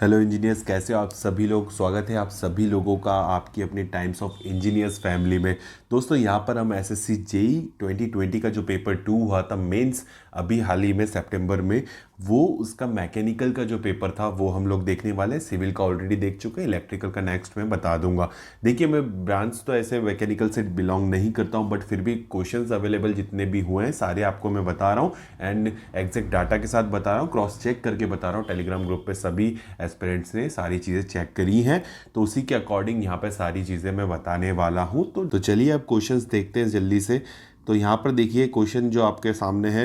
Hello engineers, कैसे हो आप सभी लोग। स्वागत है आप सभी लोगों का आपकी अपनी टाइम्स ऑफ इंजीनियर्स फैमिली में। दोस्तों यहाँ पर हम एसएससी जेई 2020 का जो पेपर 2 हुआ था मेंस, अभी हाल ही में सितंबर में, वो उसका मैकेनिकल का जो पेपर था वो हम लोग देखने वाले हैं। सिविल का ऑलरेडी देख चुके हैं, इलेक्ट्रिकल का नेक्स्ट में बता दूंगा। देखिए, मैं ब्रांच तो ऐसे मैकेनिकल से बिलोंग नहीं करता हूँ, बट फिर भी क्वेश्चंस अवेलेबल जितने भी हुए हैं सारे आपको मैं बता रहा हूँ एंड एग्जैक्ट डाटा के साथ बता रहा हूँ, क्रॉस चेक करके बता रहा हूँ। टेलीग्राम ग्रुप पे सभी एस्पिरेंट्स ने सारी चीज़ें चेक करी हैं, तो उसी के अकॉर्डिंग यहाँ पर सारी चीज़ें मैं बताने वाला हूँ। तो चलिए अब क्वेश्चंस देखते हैं जल्दी से। तो यहाँ पर देखिए क्वेश्चन जो आपके सामने है,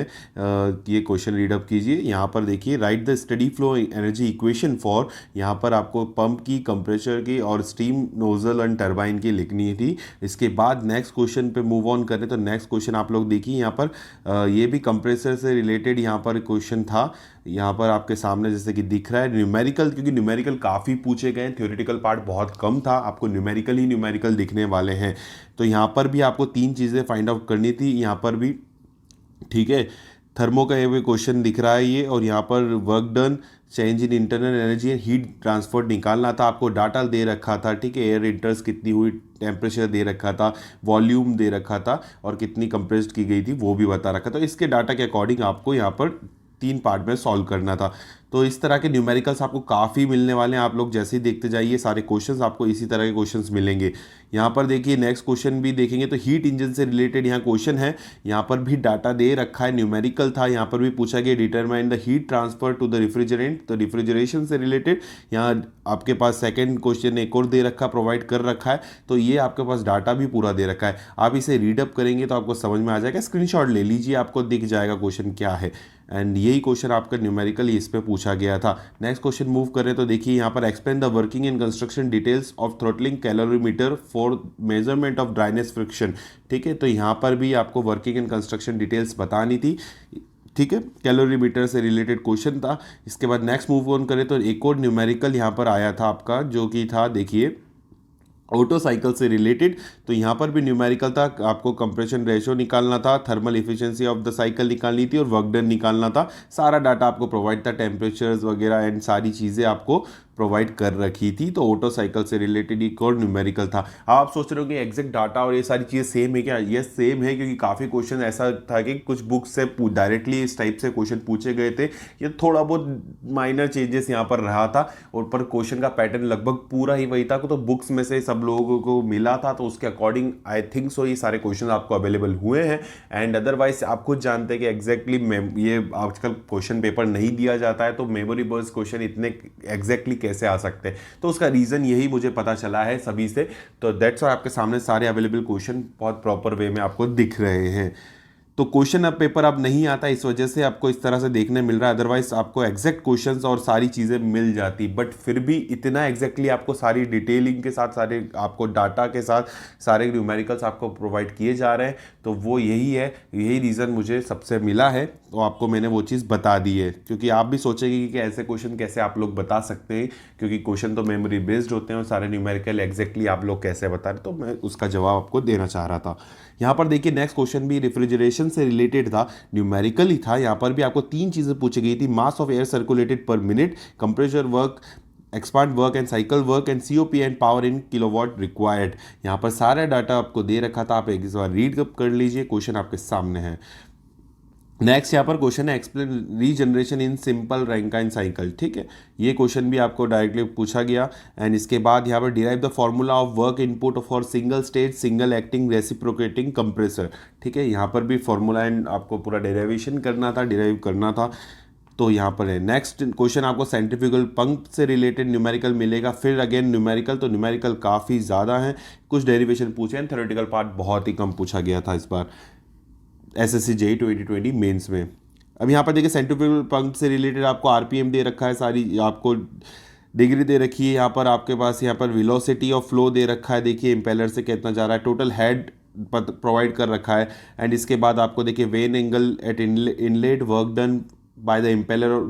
ये क्वेश्चन रीड अप कीजिए। यहाँ पर देखिए, right the steady flow energy equation for, यहाँ पर आपको पंप की, कंप्रेसर की और स्टीम नोजल एंड टरबाइन की लिखनी थी। इसके बाद नेक्स्ट क्वेश्चन पे मूव ऑन करें तो नेक्स्ट क्वेश्चन आप लोग देखिए यहाँ पर, ये भी कंप्रेसर से रिलेटेड यहाँ पर क्वेश्चन था। यहाँ पर आपके सामने जैसे कि दिख रहा है न्यूमेरिकल, क्योंकि न्यूमेरिकल काफ़ी पूछे गए हैं, थ्योरेटिकल पार्ट बहुत कम था, आपको न्यूमेरिकल ही न्यूमेरिकल दिखने वाले हैं। तो यहाँ पर भी आपको तीन चीज़ें फाइंड आउट करनी थी यहाँ पर भी, ठीक है। थर्मो का ये क्वेश्चन दिख रहा है ये, और यहाँ पर work done, change in internal energy and heat transfer निकालना था। आपको डाटा दे रखा था, ठीक है, एयर इंटर्स कितनी हुई, टेम्परेचर दे रखा था, वॉल्यूम दे रखा था और कितनी कंप्रेस्ड की गई थी वो भी बता रखा था। इसके डाटा के अकॉर्डिंग आपको यहाँ पर तीन पार्ट में सॉल्व करना था। तो इस तरह के न्यूमेरिकल्स आपको काफ़ी मिलने वाले हैं। आप लोग जैसे ही देखते जाइए सारे क्वेश्चंस आपको इसी तरह के क्वेश्चंस मिलेंगे। यहाँ पर देखिए नेक्स्ट क्वेश्चन भी देखेंगे तो हीट इंजन से रिलेटेड यहाँ क्वेश्चन है। यहाँ पर भी डाटा दे रखा है, न्यूमेरिकल था। यहाँ पर भी पूछा गया determine the heat transfer to the refrigerant, तो रेफ्रिजरेशन से रिलेटेड यहाँ आपके पास सेकेंड क्वेश्चन एक और दे रखा, प्रोवाइड कर रखा है। तो ये आपके पास डाटा भी पूरा दे रखा है। आप इसे रीडअप करेंगे तो आपको समझ में आ जाएगा। स्क्रीनशॉट ले लीजिए, आपको दिख जाएगा क्वेश्चन क्या है। एंड यही क्वेश्चन आपका न्यूमेरिकल इस पे पूछा गया था। नेक्स्ट क्वेश्चन मूव करें तो देखिए यहाँ पर, explain the working and construction details of throttling calorimeter for measurement of dryness friction, ठीक है। तो यहाँ पर भी आपको वर्किंग एंड कंस्ट्रक्शन डिटेल्स बतानी थी, ठीक है। कैलोरीमीटर से रिलेटेड क्वेश्चन था। इसके बाद नेक्स्ट मूव ऑन करें तो एक और न्यूमेरिकल यहाँ पर आया था आपका, जो कि था देखिए ऑटो साइकिल से रिलेटेड। तो यहाँ पर भी न्यूमेरिकल था, आपको कंप्रेशन रेशो निकालना था, thermal efficiency of the cycle निकालनी थी और वर्क डन निकालना था। सारा डाटा आपको प्रोवाइड था, टेम्परेचर्स वगैरह एंड सारी चीज़ें आपको प्रोवाइड कर रखी थी। तो ऑटो साइकिल से रिलेटेड एक और न्यूमेरिकल था। आप सोच रहे हो कि एग्जैक्ट डाटा और ये सारी चीज़ें सेम है क्या? ये सेम है, क्योंकि काफ़ी क्वेश्चन ऐसा था कि कुछ बुक्स से डायरेक्टली इस टाइप से क्वेश्चन पूछे गए थे। ये थोड़ा बहुत माइनर चेंजेस यहाँ पर रहा था, और पर क्वेश्चन का पैटर्न लगभग पूरा ही वही था। तो बुक्स में से सब लोगों को मिला था, तो उसके अकॉर्डिंग आई थिंक सो ये सारे क्वेश्चन आपको अवेलेबल हुए हैं। एंड अदरवाइज आप खुद जानते हैं कि एग्जैक्टली ये आजकल क्वेश्चन पेपर नहीं दिया जाता है, तो मेमोरी बर्स क्वेश्चन इतने एग्जैक्टली कैसे आ सकते हैं? तो उसका रीज़न यही मुझे पता चला है सभी से। तो दैट्स व्हाई आपके सामने सारे अवेलेबल क्वेश्चन बहुत प्रॉपर वे में आपको दिख रहे हैं। तो क्वेश्चन अब पेपर अब नहीं आता, इस वजह से आपको इस तरह से देखने मिल रहा है। अदरवाइज आपको एग्जैक्ट क्वेश्चंस और सारी चीज़ें मिल जाती, बट फिर भी इतना एग्जैक्टली आपको सारी डिटेलिंग के साथ, सारे आपको डाटा के साथ सारे न्यूमेरिकल्स आपको प्रोवाइड किए जा रहे हैं। तो वो यही है, यही रीज़न मुझे सबसे मिला है, तो आपको मैंने वो चीज़ बता दी है। क्योंकि आप भी सोचेंगे कि ऐसे क्वेश्चन कैसे आप लोग बता सकते हैं, क्योंकि क्वेश्चन तो मेमोरी बेस्ड होते हैं और सारे न्यूमेरिकल एग्जैक्टली आप लोग कैसे बता रहे, तो मैं उसका जवाब आपको देना चाह रहा था। यहाँ पर देखिए नेक्स्ट क्वेश्चन भी रेफ्रिजरेशन से रिलेटेड था, न्यूमेरिकल ही था। यहाँ पर भी आपको तीन चीज़ें पूछी गई थी, मास ऑफ एयर सर्कुलेटेड पर minute, compressor work, expand work and cycle work and COP and power in kilowatt required. यहाँ पर सारा डाटा आपको दे रखा था, आप एक बार रीड कर लीजिए, क्वेश्चन आपके सामने है। नेक्स्ट यहाँ पर क्वेश्चन है, explain regeneration in simple Rankine cycle, ठीक है। ये क्वेश्चन भी आपको डायरेक्टली पूछा गया। एंड इसके बाद यहाँ पर derive the formula of work input for single stage single acting reciprocating compressor, ठीक है। यहाँ पर भी फॉर्मूला एंड आपको पूरा डेरिवेशन करना था, डिराइव करना था। तो यहाँ पर है नेक्स्ट क्वेश्चन, आपको सेंट्रीफ्यूगल पंप से रिलेटेड न्यूमेरिकल मिलेगा। फिर अगेन न्यूमेरिकल, तो न्यूमेरिकल काफ़ी ज़्यादा है, कुछ डेरिवेशन पूछे हैं, थ्योरेटिकल पार्ट बहुत ही कम पूछा गया था इस बार एसएससी जेई 2020 मेंस में। अब यहाँ पर देखिए सेंट्रीफ्यूगल पंप से रिलेटेड आपको आरपीएम दे रखा है, सारी आपको डिग्री दे रखी है। यहाँ पर आपके पास यहाँ पर वेलोसिटी ऑफ फ्लो दे रखा है, देखिए इम्पेलर से कितना जा रहा है, टोटल हेड प्रोवाइड कर रखा है। एंड इसके बाद आपको देखिए when angle eight inlet work done by the impeller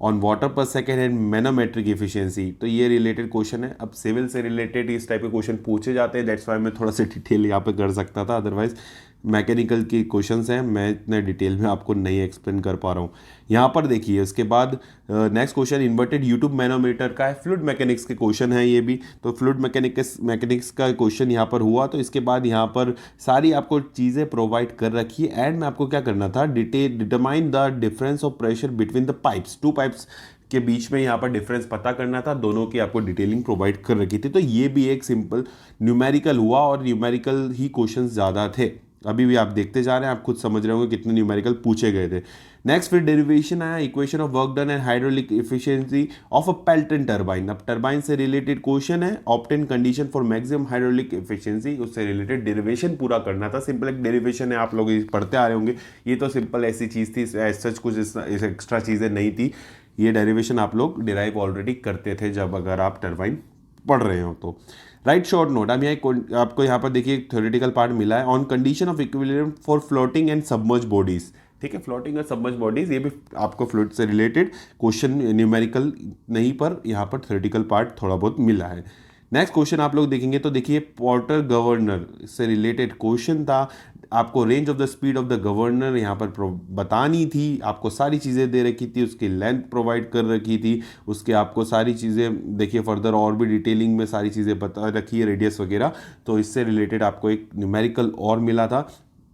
on water पर सेकेंड एंड मैनोमेट्रिक इफिशियंसी, तो ये रिलेटेड क्वेश्चन है। अब सिविल से रिलेटेड इस टाइप के क्वेश्चन पूछे जाते हैं, दैट्स वाई मैं थोड़ा सा डिटेल यहाँ पे कर सकता था, अदरवाइज मैकेनिकल के क्वेश्चंस हैं, मैं इतने डिटेल में आपको नहीं एक्सप्लेन कर पा रहा हूँ। यहाँ पर देखिए उसके बाद next question inverted U tube manometer का है, फ्लूइड मैकेनिक्स के क्वेश्चन है ये भी। तो फ्लूइड मैकेनिक्स का क्वेश्चन यहाँ पर हुआ। तो इसके बाद यहाँ पर सारी आपको चीज़ें प्रोवाइड कर रखी है। एंड में आपको क्या करना था, determine the difference of pressure between the pipes, to pipes के बीच में यहाँ पर डिफरेंस पता करना था। दोनों की आपको डिटेलिंग प्रोवाइड कर रखी थी। तो ये भी एक सिंपल न्यूमेरिकल हुआ और न्यूमेरिकल ही क्वेश्चंस ज़्यादा थे। अभी भी आप देखते जा रहे हैं, आप खुद समझ रहे होंगे कितने न्यूमेरिकल पूछे गए थे। नेक्स्ट फिर डेरिवेशन आया, equation of work done and hydraulic efficiency of a Pelton turbine. अब टरबाइन से रिलेटेड क्वेश्चन है, obtain condition for maximum hydraulic efficiency, उससे रिलेटेड डेरिवेशन पूरा करना था। सिंपल एक डेरिवेशन है, आप लोग पढ़ते आ रहे होंगे। ये तो सिंपल ऐसी चीज़ थी, सच कुछ एक्स्ट्रा चीज़ें नहीं थी। ये डेरिवेशन आप लोग डिराइव ऑलरेडी करते थे जब अगर आप टरबाइन पढ़ रहे हो तो। राइट शॉर्ट नोट, अब यहाँ आपको यहाँ पर देखिए थ्योरेटिकल पार्ट मिला है, on condition of equilibrium for floating and submerge bodies. ठीक है, फ्लोटिंग और सबमर्ज बॉडीज, ये भी आपको फ्लूइड से रिलेटेड क्वेश्चन, न्यूमेरिकल नहीं पर यहाँ पर थ्योरेटिकल पार्ट थोड़ा बहुत मिला है। नेक्स्ट क्वेश्चन आप लोग देखेंगे तो देखिए पोर्टर गवर्नर से रिलेटेड क्वेश्चन था। आपको range of the speed of the governor यहाँ पर बतानी थी, आपको सारी चीज़ें दे रखी थी, उसकी लेंथ प्रोवाइड कर रखी थी, उसके आपको सारी चीज़ें देखिए फर्दर और भी डिटेलिंग में सारी चीज़ें बता रखी है, रेडियस वगैरह। तो इससे रिलेटेड आपको एक न्यूमेरिकल और मिला था,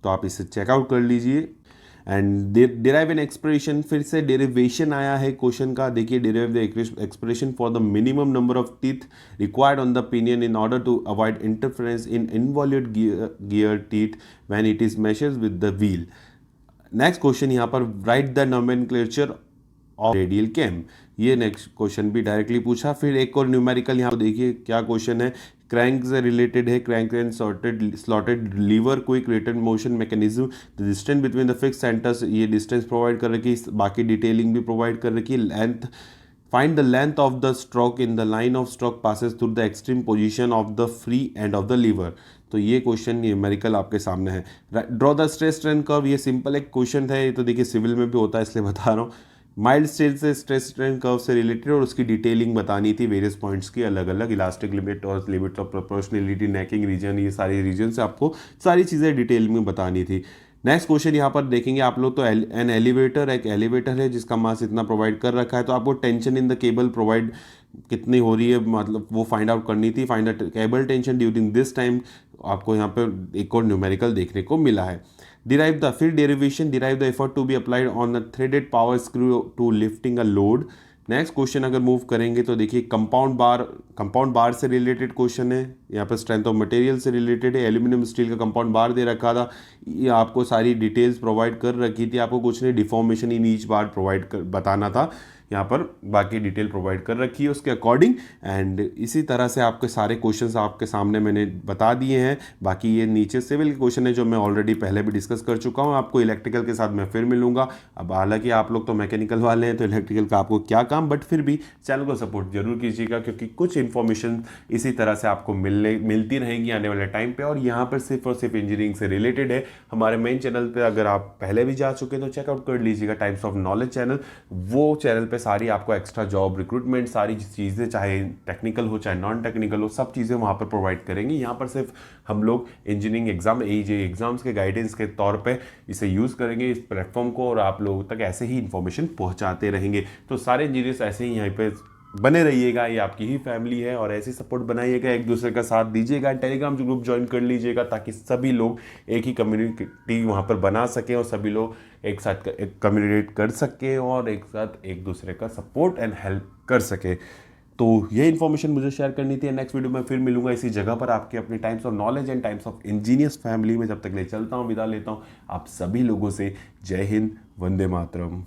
तो आप इसे चेकआउट कर लीजिए। एंड डिराइव एन एक्सप्रेशन, फिर से डेरिवेशन आया है क्वेश्चन का। देखिए derive the expression for the minimum number of teeth required on the pinion in order to avoid interference in involute gear teeth when it is meshes with the wheel. Next question यहाँ पर write the nomenclature of radial cam, ये next question भी directly पूछा। फिर एक और numerical यहाँ पर देखिए क्या क्वेश्चन है, क्रैंक से रिलेटेड है, crank and slotted lever quick return motion mechanism, the distance between the fix centres, ये डिस्टेंस प्रोवाइड कर रखी है, बाकी डिटेलिंग भी प्रोवाइड कर रखी है। Length, find the length of the stroke in the line of stroke passes through the extreme position of the free end of the lever. तो ये क्वेश्चन न्यूमेरिकल आपके सामने है। Draw the stress strain curve, ये simple एक question है, ये तो देखिए सिविल में भी होता है इसलिए बता रहा हूँ। माइल्ड स्टेज से स्ट्रेस स्ट्रेन कर्व से रिलेटेड और उसकी डिटेलिंग बतानी थी, वेरियस पॉइंट्स की अलग अलग, इलास्टिक लिमिट और limit of proportionality, necking region, ये सारे रीजन से आपको सारी चीज़ें डिटेल में बतानी थी। नेक्स्ट क्वेश्चन यहाँ पर देखेंगे आप लोग, तो एन एलिवेटर, एक एलिवेटर है जिसका मास इतना प्रोवाइड कर रखा है, तो आपको tension in the cable provide कितनी हो रही है, मतलब वो फाइंड आउट करनी थी। Find the cable tension during this time, आपको यहाँ पर एक और न्यूमेरिकल देखने को मिला है। डिराइव द, फिर derivation, derive the effort to be applied on a threaded power screw to lifting a load. Next question अगर मूव करेंगे तो देखिए कंपाउंड बार से रिलेटेड क्वेश्चन है, यहाँ पर स्ट्रेंथ ऑफ मटेरियल से रिलेटेड है, एल्यूमिनियम स्टील का कंपाउंड बार दे रखा था, ये आपको सारी डिटेल्स प्रोवाइड कर रखी थी, आपको कुछ नहीं, deformation in each bar provide कर बताना था, यहाँ पर बाकी डिटेल प्रोवाइड कर रखी है उसके अकॉर्डिंग। एंड इसी तरह से आपके सारे क्वेश्चंस आपके सामने मैंने बता दिए हैं। बाकी ये नीचे सिविल के क्वेश्चन है जो मैं ऑलरेडी पहले भी डिस्कस कर चुका हूँ, आपको इलेक्ट्रिकल के साथ मैं फिर मिलूंगा। अब हालांकि आप लोग तो मैकेनिकल वाले हैं तो इलेक्ट्रिकल का आपको क्या काम, बट फिर भी चैनल को सपोर्ट जरूर कीजिएगा क्योंकि कुछ इन्फॉर्मेशन इसी तरह से आपको मिलती रहेंगी आने वाले टाइम पर। और यहाँ पर सिर्फ और सिर्फ इंजीनियरिंग से रिलेटेड है। हमारे मेन चैनल पर अगर आप पहले भी जा चुके तो चेकआउट कर लीजिएगा, टाइप्स ऑफ नॉलेज चैनल। वो चैनल पर सारी आपको एक्स्ट्रा जॉब रिक्रूटमेंट सारी चीज़ें, चाहे टेक्निकल हो चाहे नॉन टेक्निकल हो, सब चीज़ें वहाँ पर प्रोवाइड करेंगे। यहाँ पर सिर्फ हम लोग इंजीनियरिंग एग्जाम, AEJ एग्जाम्स के गाइडेंस के तौर पे इसे यूज़ करेंगे इस प्लेटफॉर्म को, और आप लोगों तक ऐसे ही इन्फॉर्मेशन पहुँचाते रहेंगे। तो सारे इंजीनियर्स ऐसे ही यहाँ पे बने रहिएगा, ये आपकी ही फैमिली है और ऐसे सपोर्ट बनाइएगा, एक दूसरे का साथ दीजिएगा, टेलीग्राम ग्रुप ज्वाइन कर लीजिएगा ताकि सभी लोग एक ही कम्युनिटी वहाँ पर बना सकें और सभी लोग एक साथ कम्युनिकेट कर सकें और एक साथ एक दूसरे का सपोर्ट एंड हेल्प कर सके। तो ये इन्फॉर्मेशन मुझे शेयर करनी थी। नेक्स्ट वीडियो में फिर मिलूंगा इसी जगह पर आपके अपने times of knowledge and times of engineers family में। जब तक ले चलता हूँ, विदा लेता हूँ आप सभी लोगों से। जय हिंद, वंदे मातरम।